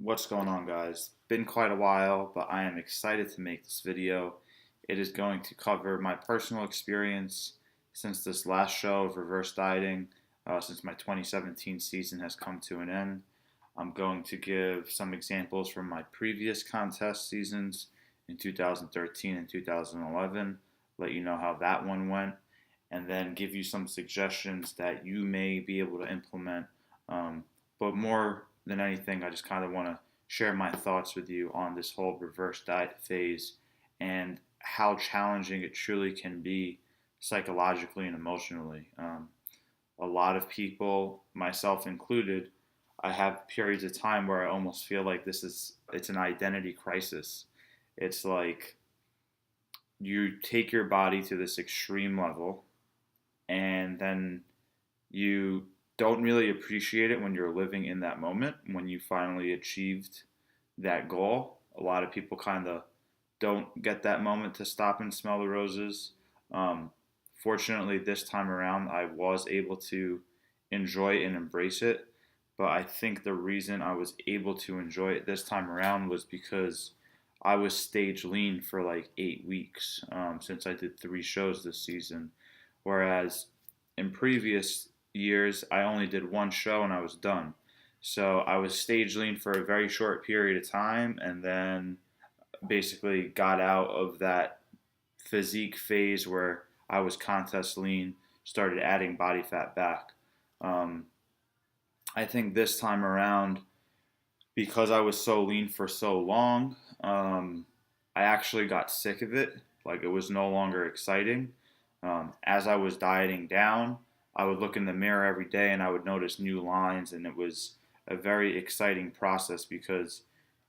What's going on, guys? Been quite a while, but I am excited to make this video. It is going to cover my personal experience since this last show of reverse dieting, since my 2017 season has come to an end. I'm going to give some examples from my previous contest seasons in 2013 and 2011, let you know how that one went, and then give you some suggestions that you may be able to implement. But more than anything, I just kind of want to share my thoughts with you on this whole reverse diet phase and how challenging it truly can be psychologically and emotionally. A lot of people, myself included, I have periods of time where I almost feel like it's an identity crisis. It's like you take your body to this extreme level and then you don't really appreciate it when you're living in that moment, when you finally achieved that goal. A lot of people kind of don't get that moment to stop and smell the roses. Um, Fortunately, this time around, I was able to enjoy and embrace it. But I think the reason I was able to enjoy it this time around was because I was stage lean for like 8 weeks, since I did 3 shows this season. Whereas in previous years, I only did one show and I was done. So I was stage lean for a very short period of time and then basically got out of that physique phase where I was contest lean, started adding body fat back. Um, I think this time around, because I was so lean for so long, I actually got sick of it. Like, it was no longer exciting. As I was dieting down, I would look in the mirror every day and I would notice new lines, and it was a very exciting process because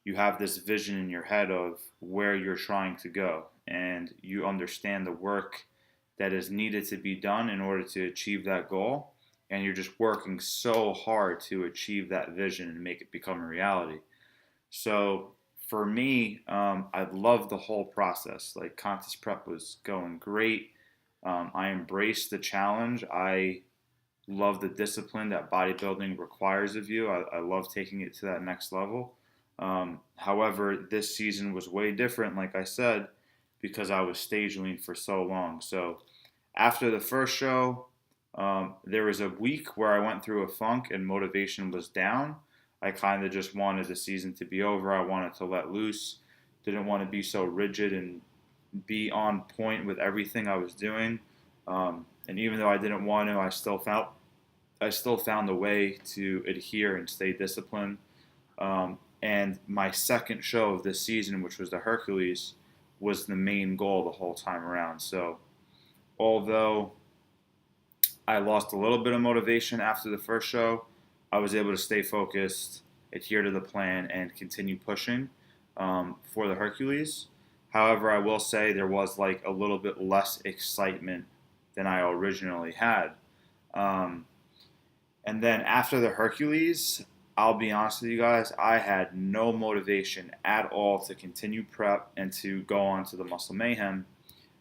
you have this vision in your head of where you're trying to go, and you understand the work that is needed to be done in order to achieve that goal. And you're just working so hard to achieve that vision and make it become a reality. So for me, I loved the whole process. Like, contest prep was going great. I embraced the challenge. I love the discipline that bodybuilding requires of you. I love taking it to that next level. However, this season was way different, like I said, because I was stage lean for so long. So after the first show, there was a week where I went through a funk and motivation was down. I kind of just wanted the season to be over. I wanted to let loose. Didn't want to be so rigid and be on point with everything I was doing. And even though I didn't want to, I still found a way to adhere and stay disciplined. And my second show of this season, which was the Hercules, was the main goal the whole time around. So although I lost a little bit of motivation after the first show, I was able to stay focused, adhere to the plan, and continue pushing for the Hercules. However, I will say there was like a little bit less excitement than I originally had. Um, and then after the Hercules, I'll be honest with you guys, I had no motivation at all to continue prep and to go on to the Muscle Mayhem.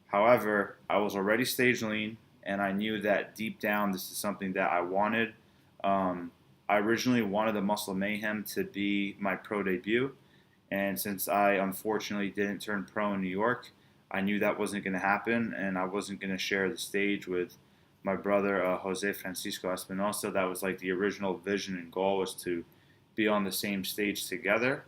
However, I was already stage lean, and I knew that deep down this is something that I wanted. I originally wanted the Muscle Mayhem to be my pro debut, and since I unfortunately didn't turn pro in New York, I knew that wasn't going to happen, and I wasn't going to share the stage with my brother Jose Francisco Espinosa. That was like the original vision and goal, was to be on the same stage together.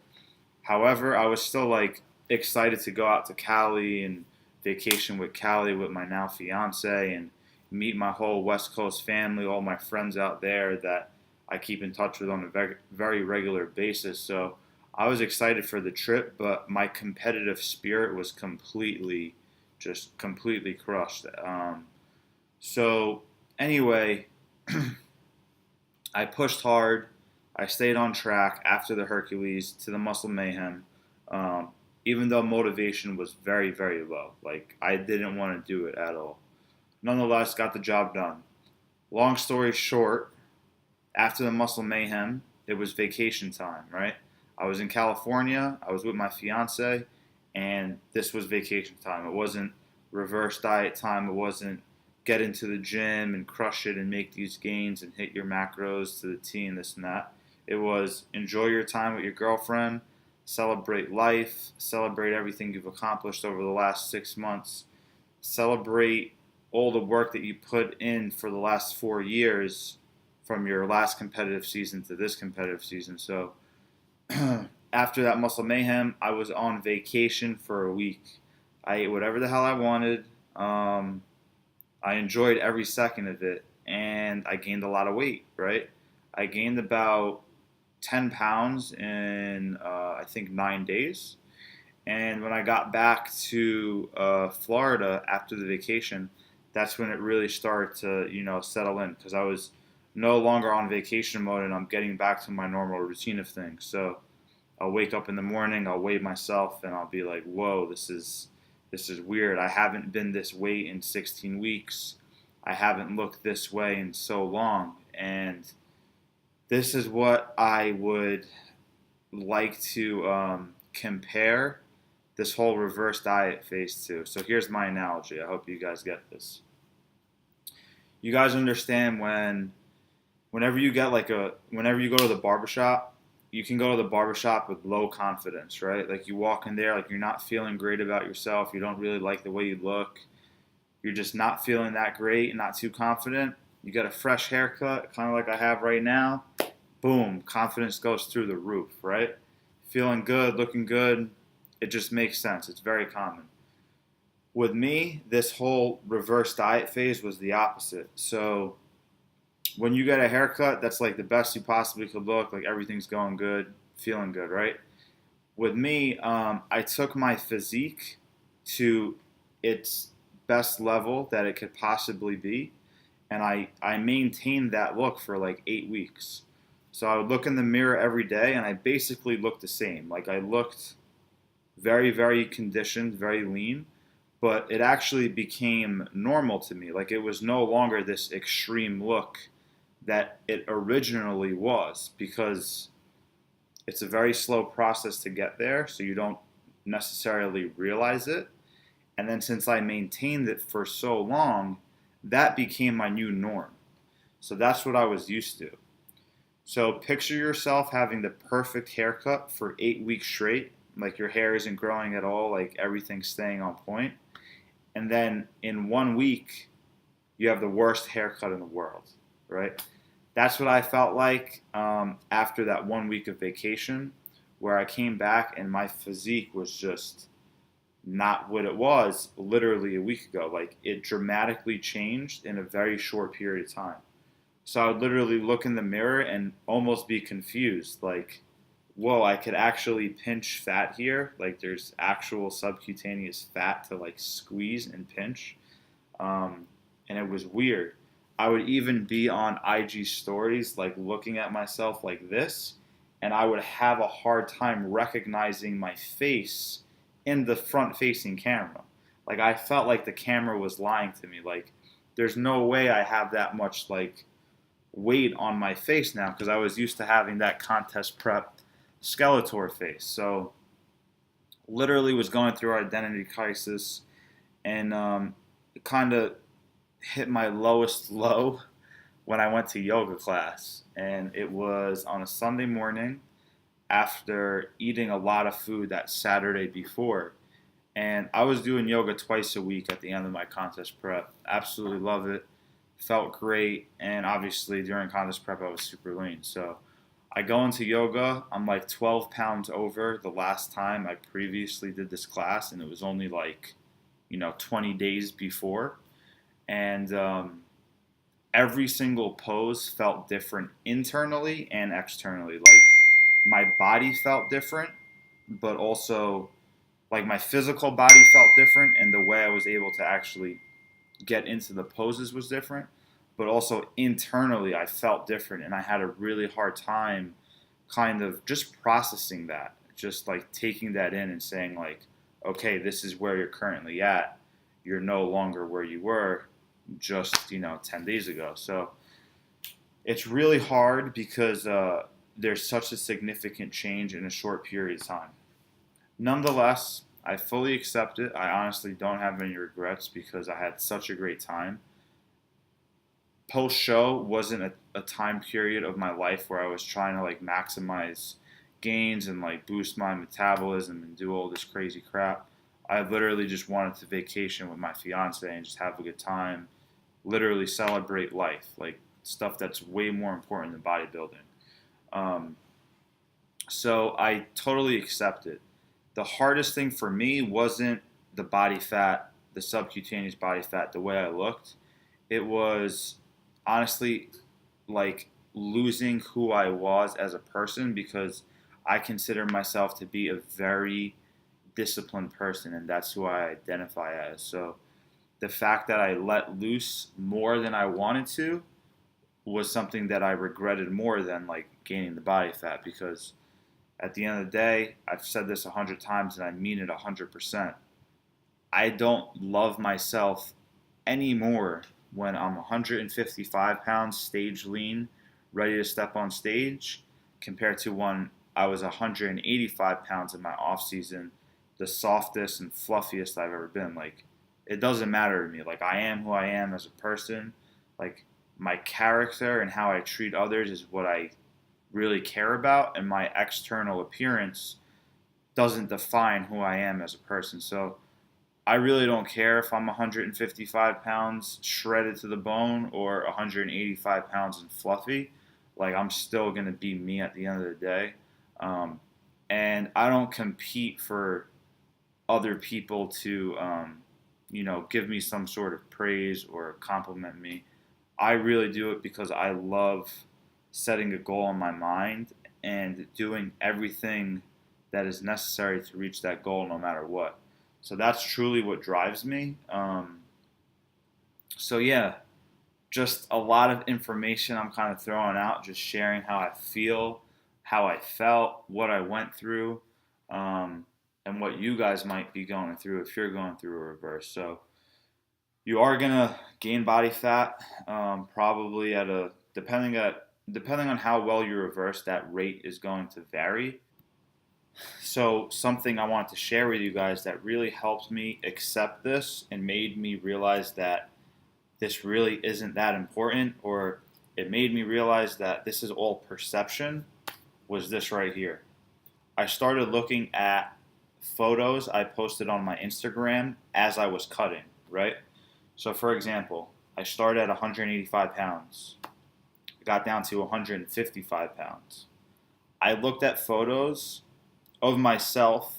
However, I was still like excited to go out to Cali and vacation with Cali with my now fiance and meet my whole West Coast family, all my friends out there that I keep in touch with on a very, very regular basis. So I was excited for the trip, but my competitive spirit was just completely crushed. So anyway, I pushed hard. I stayed on track after the Hercules to the Muscle Mayhem, um, even though motivation was very, very low. Like, I didn't want to do it at all. Nonetheless, got the job done. Long story short, after the Muscle Mayhem, it was vacation time, right? I was in California. I was with my fiance, and this was vacation time. It wasn't reverse diet time. It wasn't get into the gym and crush it and make these gains and hit your macros to the T and this and that. It was enjoy your time with your girlfriend, celebrate life, celebrate everything you've accomplished over the last 6 months, celebrate all the work that you put in for the last 4 years from your last competitive season to this competitive season. So after that Muscle Mayhem, I was on vacation for a week. I ate whatever the hell I wanted. I enjoyed every second of it, and I gained a lot of weight, right? I gained about 10 pounds in, I think, 9 days. And when I got back to Florida after the vacation, that's when it really started to, settle in because I was no longer on vacation mode and I'm getting back to my normal routine of things. So I'll wake up in the morning, I'll weigh myself, and I'll be like, "Whoa, this is weird. I haven't been this weight in 16 weeks. I haven't looked this way in so long." And this is what I would like to compare this whole reverse diet phase to. So here's my analogy. I hope you guys get this. You guys understand whenever you go to the barbershop, you can go to the barbershop with low confidence, right? Like you walk in there, like you're not feeling great about yourself. You don't really like the way you look. You're just not feeling that great, not too confident. You got a fresh haircut, kind of like I have right now. Boom, confidence goes through the roof, right? Feeling good, looking good. It just makes sense. It's very common. With me, this whole reverse diet phase was the opposite. So when you get a haircut, that's like the best you possibly could look, like everything's going good, feeling good, right? With me, I took my physique to its best level that it could possibly be, and I maintained that look for like 8 weeks. So I would look in the mirror every day, and I basically looked the same. Like I looked very, very conditioned, very lean, but it actually became normal to me. Like it was no longer this extreme look that it originally was, because it's a very slow process to get there, so you don't necessarily realize it. And then since I maintained it for so long, that became my new norm. So that's what I was used to. So picture yourself having the perfect haircut for 8 weeks straight, like your hair isn't growing at all, like everything's staying on point. And then in 1 week, you have the worst haircut in the world, right? That's what I felt like after that 1 week of vacation, where I came back and my physique was just not what it was literally a week ago. Like it dramatically changed in a very short period of time. So I would literally look in the mirror and almost be confused, like, whoa, I could actually pinch fat here. Like there's actual subcutaneous fat to like squeeze and pinch. And it was weird. I would even be on IG stories, like looking at myself like this, and I would have a hard time recognizing my face in the front facing camera. Like I felt like the camera was lying to me. Like there's no way I have that much like weight on my face now, because I was used to having that contest prep Skeletor face. So literally was going through identity crisis, and it kind of hit my lowest low when I went to yoga class. And it was on a Sunday morning after eating a lot of food that Saturday before. And I was doing yoga twice a week at the end of my contest prep. Absolutely love it. Felt great. And obviously during contest prep I was super lean. So I go into yoga. I'm like 12 pounds over the last time I previously did this class, and it was only like, 20 days before. And every single pose felt different internally and externally. Like my body felt different, but also like my physical body felt different, and the way I was able to actually get into the poses was different. But also internally, I felt different, and I had a really hard time kind of just processing that, just like taking that in and saying like, okay, this is where you're currently at. You're no longer where you were just 10 days ago. So it's really hard because there's such a significant change in a short period of time. Nonetheless, I fully accept it. I honestly don't have any regrets because I had such a great time. post show wasn't a time period of my life where I was trying to like maximize gains and like boost my metabolism and do all this crazy crap. I literally just wanted to vacation with my fiance and just have a good time, literally celebrate life, like stuff that's way more important than bodybuilding. Um, so I totally accept it. The hardest thing for me wasn't the body fat, the subcutaneous body fat, the way I looked. It was honestly like losing who I was as a person, because I consider myself to be a very disciplined person, and that's who I identify as. So the fact that I let loose more than I wanted to was something that I regretted more than like gaining the body fat, because at the end of the day, I've said this 100 times and I mean it 100%. I don't love myself anymore when I'm 155 pounds, stage lean, ready to step on stage, compared to when I was 185 pounds in my off season, the softest and fluffiest I've ever been. Like, it doesn't matter to me. Like, I am who I am as a person. Like, my character and how I treat others is what I really care about, and my external appearance doesn't define who I am as a person. So I really don't care if I'm 155 pounds shredded to the bone or 185 pounds and fluffy. Like, I'm still going to be me at the end of the day. Um, and I don't compete for other people to, give me some sort of praise or compliment me. I really do it because I love setting a goal in my mind and doing everything that is necessary to reach that goal no matter what. So that's truly what drives me. So yeah, just a lot of information I'm kind of throwing out, just sharing how I feel, how I felt, what I went through, um, and what you guys might be going through if you're going through a reverse. So you are gonna gain body fat, probably at a depending on how well you reverse, that rate is going to vary. So something I want to share with you guys that really helped me accept this and made me realize that this really isn't that important, or it made me realize that this is all perception, was this right here. I started looking at photos I posted on my Instagram as I was cutting, right? So for example, I started at 185 pounds, got down to 155 pounds. I looked at photos of myself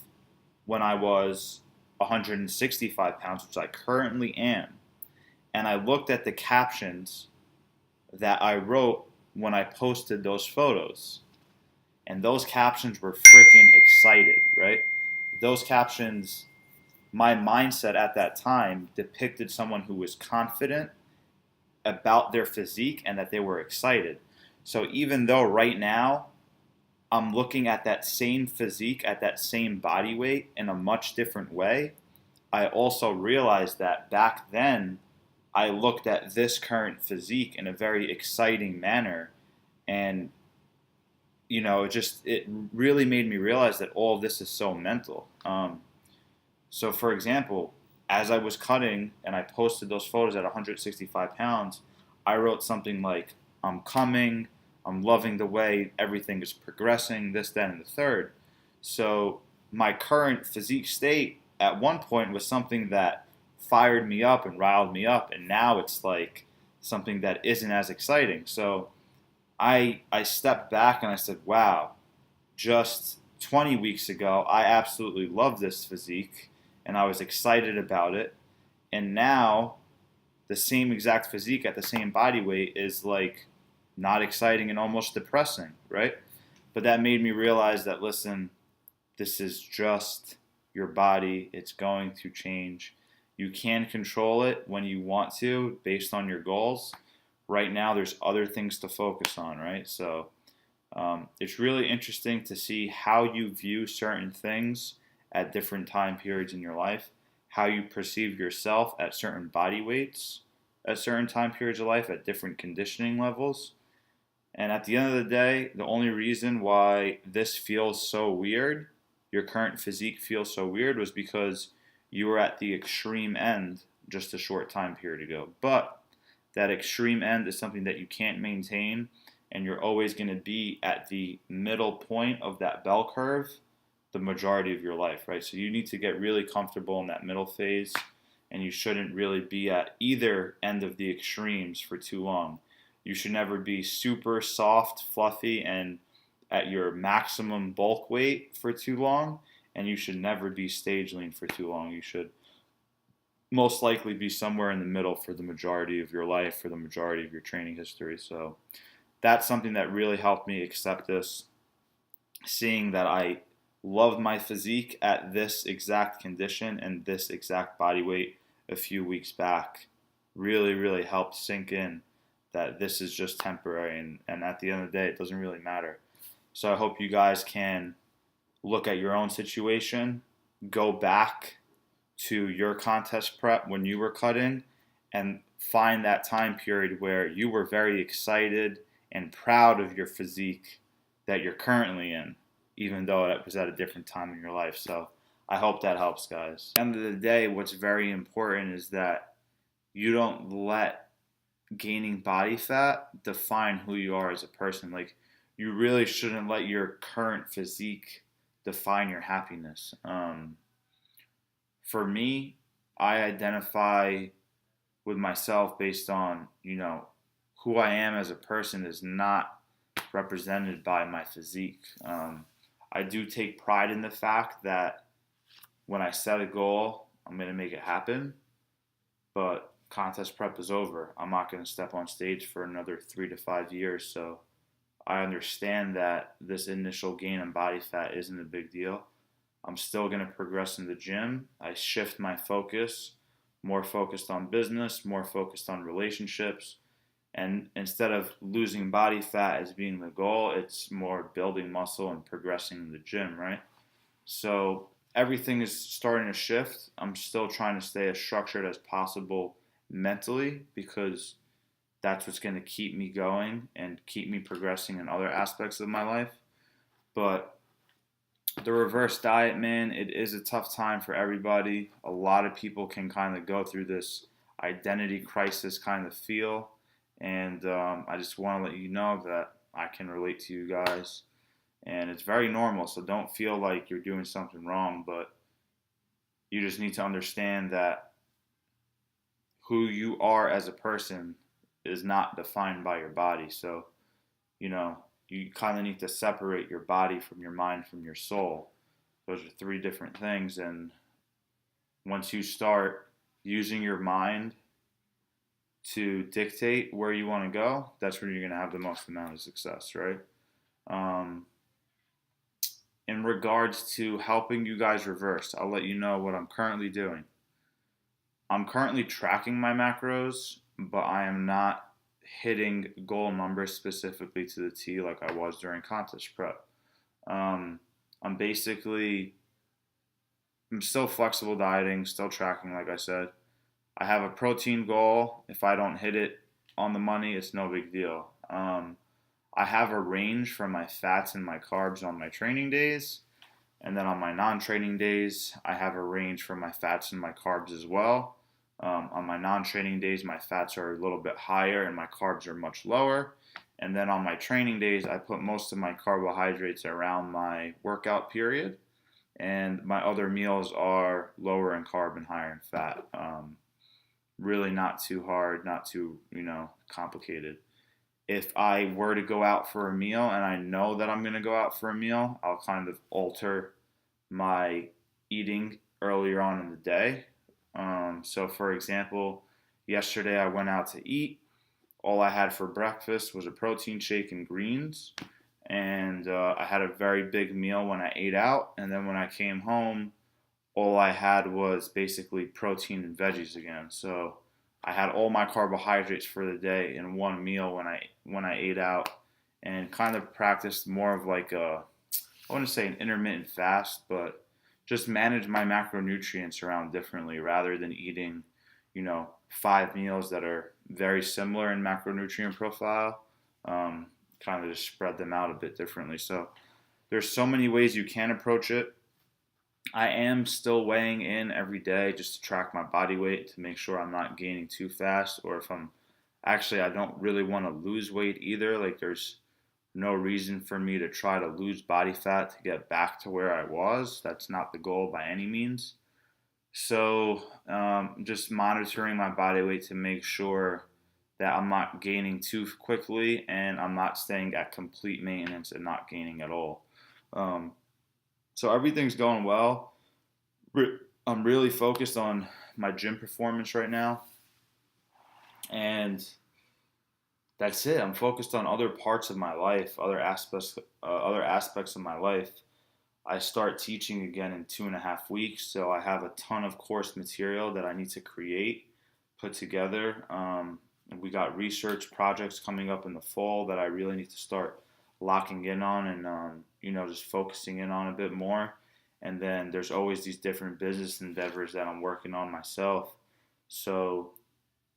when I was 165 pounds, which I currently am, and I looked at the captions that I wrote when I posted those photos. And those captions were freaking excited, right? Those captions, my mindset at that time depicted someone who was confident about their physique and that they were excited. So even though right now I'm looking at that same physique, at that same body weight in a much different way, I also realized that back then I looked at this current physique in a very exciting manner. And, it really made me realize that all of this is so mental. So, for example, as I was cutting and I posted those photos at 165 pounds, I wrote something like, I'm coming, I'm loving the way everything is progressing, this, that, and the third. So, my current physique state at one point was something that fired me up and riled me up, and now it's like something that isn't as exciting. So, I stepped back and I said, wow, just 20 weeks ago, I absolutely loved this physique and I was excited about it. And now, the same exact physique at the same body weight is like not exciting and almost depressing, right? But that made me realize that, listen, this is just your body. It's going to change. You can control it when you want to based on your goals. Right now, there's other things to focus on, right? So it's really interesting to see how you view certain things at different time periods in your life, how you perceive yourself at certain body weights, at certain time periods of life, at different conditioning levels. And at the end of the day, the only reason why this feels so weird, your current physique feels so weird, was because you were at the extreme end just a short time period ago. But that extreme end is something that you can't maintain, and you're always going to be at the middle point of that bell curve the majority of your life, right? So you need to get really comfortable in that middle phase, and you shouldn't really be at either end of the extremes for too long. You should never be super soft, fluffy, and at your maximum bulk weight for too long, and you should never be stage lean for too long. You should most likely be somewhere in the middle for the majority of your life, for the majority of your training history. So that's something that really helped me accept this, seeing that I loved my physique at this exact condition and this exact body weight a few weeks back. Really, really helped sink in that this is just temporary, and at the end of the day, it doesn't really matter. So I hope you guys can look at your own situation, go back to your contest prep when you were cutting, and find that time period where you were very excited and proud of your physique that you're currently in, even though it was at a different time in your life. So I hope that helps, guys. At the end of the day, what's very important is that you don't let gaining body fat define who you are as a person. Like, you really shouldn't let your current physique define your happiness. For me, I identify with myself based on, who I am as a person is not represented by my physique. I do take pride in the fact that when I set a goal, I'm going to make it happen, but contest prep is over. I'm not going to step on stage for another 3 to 5 years, so I understand that this initial gain in body fat isn't a big deal. I'm still going to progress in the gym. I shift my focus, more focused on business, more focused on relationships. And instead of losing body fat as being the goal, it's more building muscle and progressing in the gym, right? So everything is starting to shift. I'm still trying to stay as structured as possible mentally, because that's what's going to keep me going and keep me progressing in other aspects of my life. But the reverse diet, man, it is a tough time for everybody. A lot of people can kind of go through this identity crisis kind of feel. And I just want to let you know that I can relate to you guys. And it's very normal, so don't feel like you're doing something wrong. But you just need to understand that who you are as a person is not defined by your body. So, you kind of need to separate your body from your mind, from your soul. Those are 3 different things. And once you start using your mind to dictate where you want to go, that's where you're going to have the most amount of success, right? In regards to helping you guys reverse, I'll let you know what I'm currently doing. I'm currently tracking my macros, but I am not hitting goal numbers specifically to the T like I was during contest prep. I'm still flexible dieting, still tracking, like I said. I have a protein goal. If I don't hit it on the money, it's no big deal. I have a range for my fats and my carbs on my training days. And then on my non-training days, I have a range for my fats and my carbs as well. On my non-training days, my fats are a little bit higher and my carbs are much lower. And then on my training days, I put most of my carbohydrates around my workout period. And my other meals are lower in carb and higher in fat. Really not too hard, not too, complicated. If I were to go out for a meal and I know that I'm going to go out for a meal, I'll kind of alter my eating earlier on in the day. So for example, yesterday I went out to eat. All I had for breakfast was a protein shake and greens. And I had a very big meal when I ate out. And then when I came home, all I had was basically protein and veggies again. So I had all my carbohydrates for the day in one meal when I ate out, and kind of practiced more of like I wouldn't say an intermittent fast, but just manage my macronutrients around differently rather than eating, 5 meals that are very similar in macronutrient profile. Kind of just spread them out a bit differently. So there's so many ways you can approach it. I am still weighing in every day just to track my body weight to make sure I'm not gaining too fast, or if I'm Actually, I don't really want to lose weight either. Like, there's no reason for me to try to lose body fat to get back to where I was. That's not the goal by any means. So, just monitoring my body weight to make sure that I'm not gaining too quickly and I'm not staying at complete maintenance and not gaining at all. Um, so, everything's going well. I'm really focused on my gym performance right now. And that's it. I'm focused on other parts of my life, other aspects of my life. I start teaching again in 2.5 weeks, so I have a ton of course material that I need to create, put together. And we got research projects coming up in the fall that I really need to start locking in on and just focusing in on a bit more. And then there's always these different business endeavors that I'm working on myself. So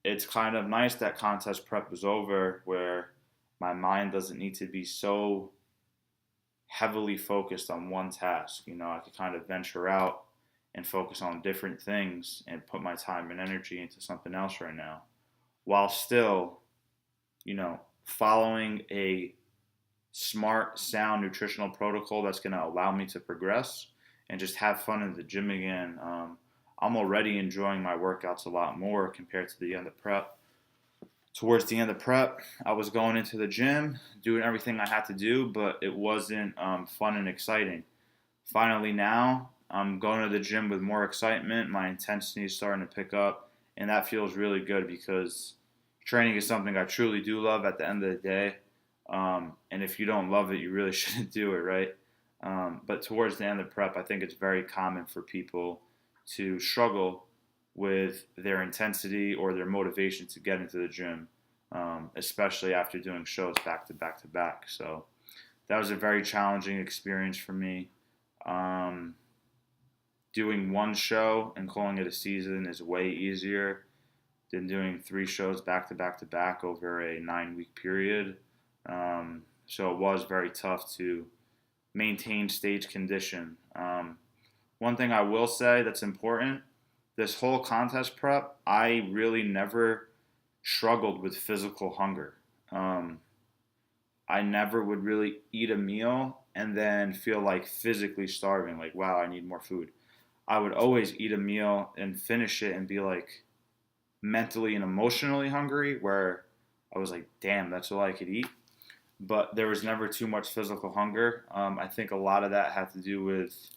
it's kind of nice that contest prep is over, where my mind doesn't need to be so heavily focused on one task. I could kind of venture out and focus on different things and put my time and energy into something else right now, while still, following a smart, sound nutritional protocol that's going to allow me to progress and just have fun in the gym again. I'm already enjoying my workouts a lot more compared to the end of prep. Towards the end of prep, I was going into the gym, doing everything I had to do, but it wasn't fun and exciting. Finally, now I'm going to the gym with more excitement. My intensity is starting to pick up, and that feels really good because training is something I truly do love at the end of the day. And if you don't love it, you really shouldn't do it, right? But towards the end of prep, I think it's very common for people to struggle with their intensity or their motivation to get into the gym, especially after doing shows back to back to back. So that was a very challenging experience for me. Doing one show and calling it a season is way easier than doing 3 shows back to back to back over a 9-week period. So it was very tough to maintain stage condition. One thing I will say that's important, this whole contest prep, I really never struggled with physical hunger. I never would really eat a meal and then feel like physically starving, like, wow, I need more food. I would always eat a meal and finish it and be like mentally and emotionally hungry, where I was like, damn, that's all I could eat. But there was never too much physical hunger. I think a lot of that had to do with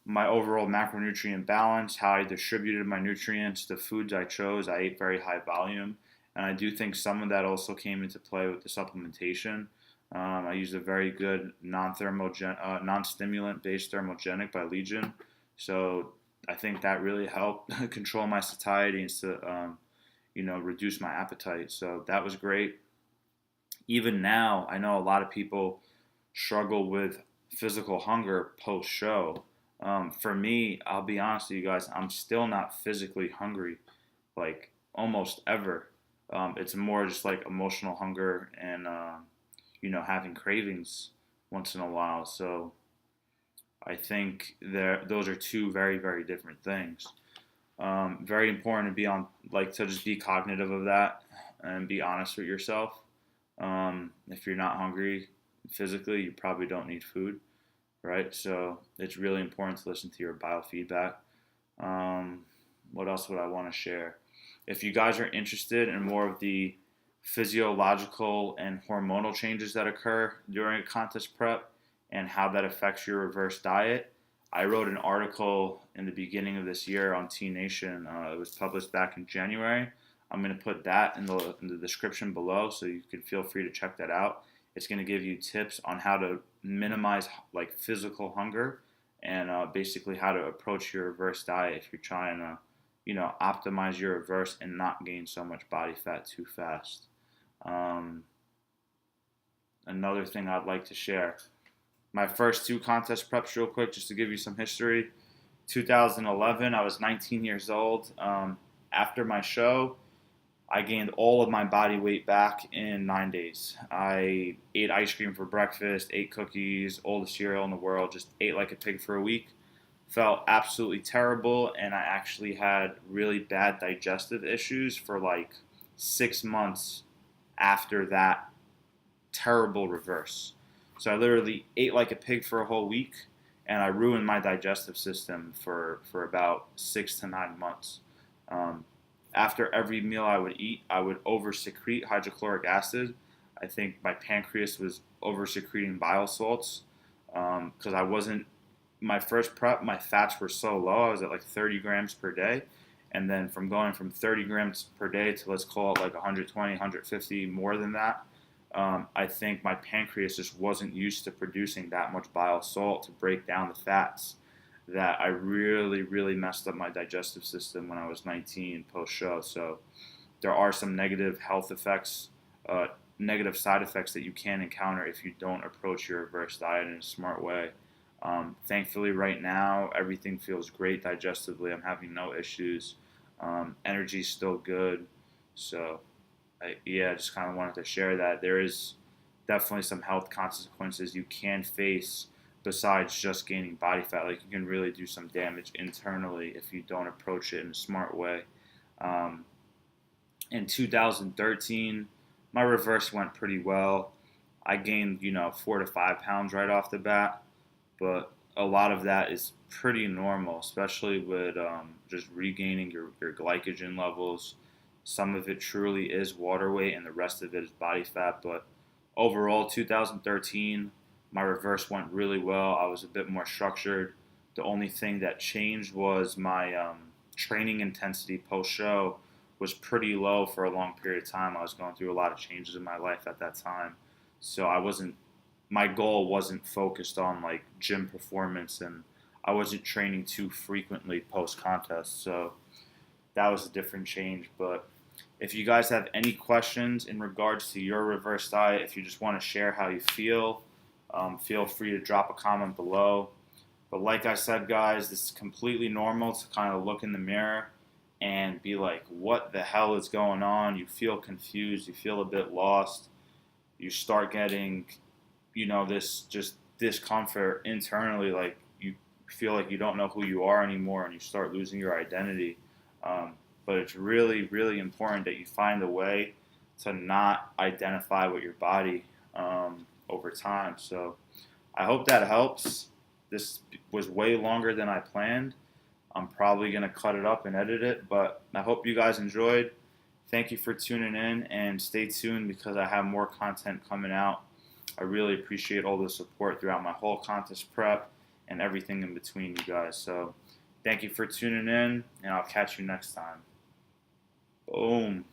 my overall macronutrient balance, how I distributed my nutrients, the foods I chose. I ate very high volume. And I do think some of that also came into play with the supplementation. I used a very good non-stimulant based thermogenic by Legion. So I think that really helped control my satiety and to, reduce my appetite. So that was great. Even now, I know a lot of people struggle with physical hunger post show. For me, I'll be honest with you guys, I'm still not physically hungry, like almost ever. It's more just like emotional hunger and, having cravings once in a while. So I think those are two very, very different things. Very important to to just be cognitive of that and be honest with yourself. If you're not hungry physically, you probably don't need food, right? So it's really important to listen to your biofeedback. What else would I want to share? If you guys are interested in more of the physiological and hormonal changes that occur during a contest prep and how that affects your reverse diet, I wrote an article in the beginning of this year on TNation. It was published back in January. I'm going to put that in the description below, so you can feel free to check that out. It's going to give you tips on how to minimize like physical hunger and basically how to approach your reverse diet if you're trying to, optimize your reverse and not gain so much body fat too fast. Another thing I'd like to share. My first 2 contest preps real quick, just to give you some history. 2011, I was 19 years old. After my show, I gained all of my body weight back in 9 days. I ate ice cream for breakfast, ate cookies, all the cereal in the world, just ate like a pig for a week. Felt absolutely terrible, and I actually had really bad digestive issues for like 6 months after that terrible reverse. So I literally ate like a pig for a whole week, and I ruined my digestive system for about 6 to 9 months. Um, After every meal I would eat, I would over secrete hydrochloric acid. I think my pancreas was over secreting bile salts because I wasn't, my first prep, my fats were so low. I was at like 30 grams per day. And then from going from 30 grams per day to, let's call it like 120, 150, more than that, I think my pancreas just wasn't used to producing that much bile salt to break down the fats, that I really, really messed up my digestive system when I was 19 post show. So there are some negative health effects, negative side effects that you can encounter if you don't approach your reverse diet in a smart way. Thankfully, right now, everything feels great digestively. I'm having no issues. Energy's still good. So, I just kind of wanted to share that. There is definitely some health consequences you can face besides just gaining body fat. Like, you can really do some damage internally if you don't approach it in a smart way. Um, in 2013, my reverse went pretty well. I gained, 4 to 5 pounds right off the bat, but a lot of that is pretty normal, especially with just regaining your glycogen levels. Some of it truly is water weight, and the rest of it is body fat. But overall, 2013, my reverse went really well. I was a bit more structured. The only thing that changed was my training intensity post show was pretty low for a long period of time. I was going through a lot of changes in my life at that time. So my goal wasn't focused on like gym performance, and I wasn't training too frequently post contest. So that was a different change. But if you guys have any questions in regards to your reverse diet, if you just want to share how you feel free to drop a comment below. But like I said, guys, this is completely normal to kind of look in the mirror and be like, what the hell is going on? You feel confused, you feel a bit lost, you start getting, this just discomfort internally, like you feel like you don't know who you are anymore, and you start losing your identity. But it's really, really important that you find a way to not identify with your body over time. So I hope that helps. This was way longer than I planned. I'm probably going to cut it up and edit it, but I hope you guys enjoyed. Thank you for tuning in, and stay tuned because I have more content coming out. I really appreciate all the support throughout my whole contest prep and everything in between, you guys. So thank you for tuning in, and I'll catch you next time. Boom.